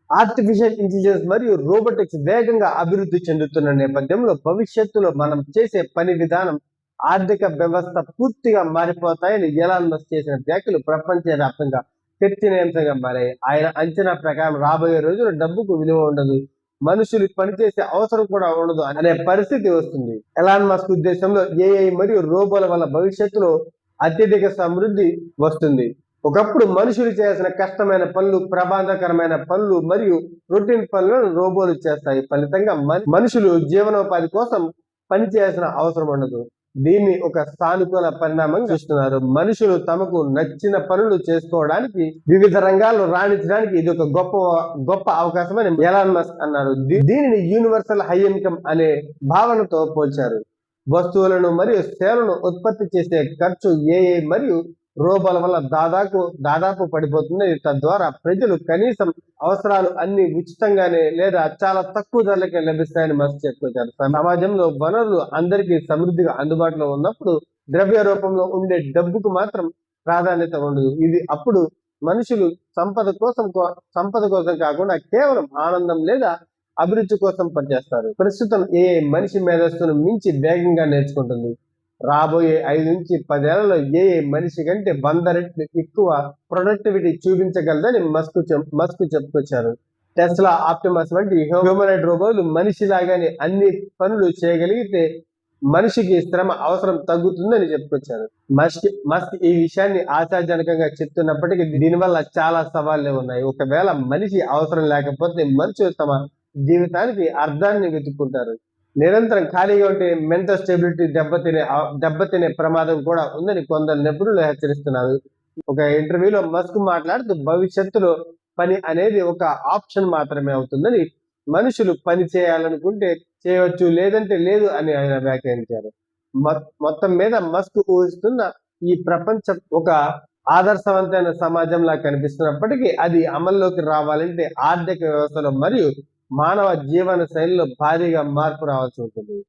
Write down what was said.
Artificial intelligence మరియు robotics వేగంగా అభివృద్ధి చెందుతున్న నేపథ్యంలో భవిష్యత్తులో మనం చేసే పని విధానం, ఆర్థిక వ్యవస్థ పూర్తిగా మారిపోతాయని ఎలాన్ మస్క్ చేసిన వ్యాఖ్యలు ప్రపంచవ్యాప్తంగా చర్చనీయాంశంగా మారాయి. ఆయన అంచనా ప్రకారం రాబోయే రోజుల్లో డబ్బుకు విలువ ఉండదు, మనుషులు పనిచేసే అవసరం కూడా ఉండదు అనే పరిస్థితి వస్తుంది. ఎలాన్ మస్క్ ఉద్దేశంలో ఏఐ మరియు రోబోల వల్ల భవిష్యత్తులో అత్యధిక సమృద్ధి వస్తుంది. ఒకప్పుడు మనుషులు చేయాల్సిన కష్టమైన పనులు, ప్రమాదకరమైన పనులు మరియు రొటీన్ పనులను రోబోలు చేస్తాయి. ఫలితంగా మనుషులు జీవనోపాధి కోసం పని చేయాల్సిన అవసరం ఉండదు. దీన్ని ఒక సానుకూల పరిణామంగా చూస్తున్నారు. మనుషులు తమకు నచ్చిన పనులు చేసుకోవడానికి, వివిధ రంగాల్లో రాణించడానికి ఇది ఒక గొప్ప అవకాశం అని ఎలాన్ మస్క్ అన్నారు. దీనిని యూనివర్సల్ హై ఇన్కమ్ అనే భావనతో పోల్చారు. వస్తువులను మరియు సేవలను ఉత్పత్తి చేసే ఖర్చు ఏఐ మరియు రోబోల వల్ల దాదాపు పడిపోతుంది. తద్వారా ప్రజలు కనీసం అవసరాలు అన్ని ఉచితంగానే లేదా చాలా తక్కువ ధరలకే లభిస్తాయని మస్క్ చెప్పుకొచ్చారు. సమాజంలో వనరులు అందరికీ సమృద్ధిగా అందుబాటులో ఉన్నప్పుడు ద్రవ్య రూపంలో ఉండే డబ్బుకు మాత్రం ప్రాధాన్యత ఉండదు. ఇది అప్పుడు మనుషులు సంపద కోసం కాకుండా కేవలం ఆనందం లేదా అభిరుచి కోసం పనిచేస్తారు. ప్రస్తుతం మనిషి మేధస్సును మించి వేగంగా నేర్చుకుంటుంది. రాబోయే 5 నుంచి 10 ఏళ్లలో ఏఐ మనిషి కంటే 100 రెట్లు ఎక్కువ ప్రొడక్టివిటీ చూపించగలదని మస్క్ చెప్పుకొచ్చారు. టెస్లా, ఆప్టిమస్ వంటి హ్యూమనాయిడ్ రోబోలు మనిషిలాగానే అన్ని పనులు చేయగలిగితే మనిషికి శ్రమ అవసరం తగ్గుతుందని చెప్పుకొచ్చారు. మస్క్ ఈ విషయాన్ని ఆశాజనకంగా చెప్తున్నప్పటికీ దీనివల్ల చాలా సవాళ్లే ఉన్నాయి. ఒకవేళ మనిషి అవసరం లేకపోతే మనుషులు తమ జీవితానికి అర్థాన్ని వెతుక్కుంటారు. నిరంతరం ఖాళీగా ఉంటే మెంటల్ స్టెబిలిటీ దెబ్బతినే ప్రమాదం కూడా ఉందని కొందరు నిపుణులు హెచ్చరిస్తున్నారు. ఒక ఇంటర్వ్యూలో మస్క్ మాట్లాడుతూ భవిష్యత్తులో పని అనేది ఒక ఆప్షన్ మాత్రమే అవుతుందని, మనుషులు పని చేయాలనుకుంటే చేయవచ్చు, లేదంటే లేదు అని ఆయన వ్యాఖ్యానించారు. మొత్తం మీద మస్క్ ఊహిస్తున్న ఈ ప్రపంచం ఒక ఆదర్శవంతమైన సమాజంలా కనిపిస్తున్నప్పటికీ అది అమల్లోకి రావాలంటే ఆర్థిక వ్యవస్థలో మరియు మానవ జీవన శైలిలో భారీగా మార్పు రావాల్సి ఉంటుంది.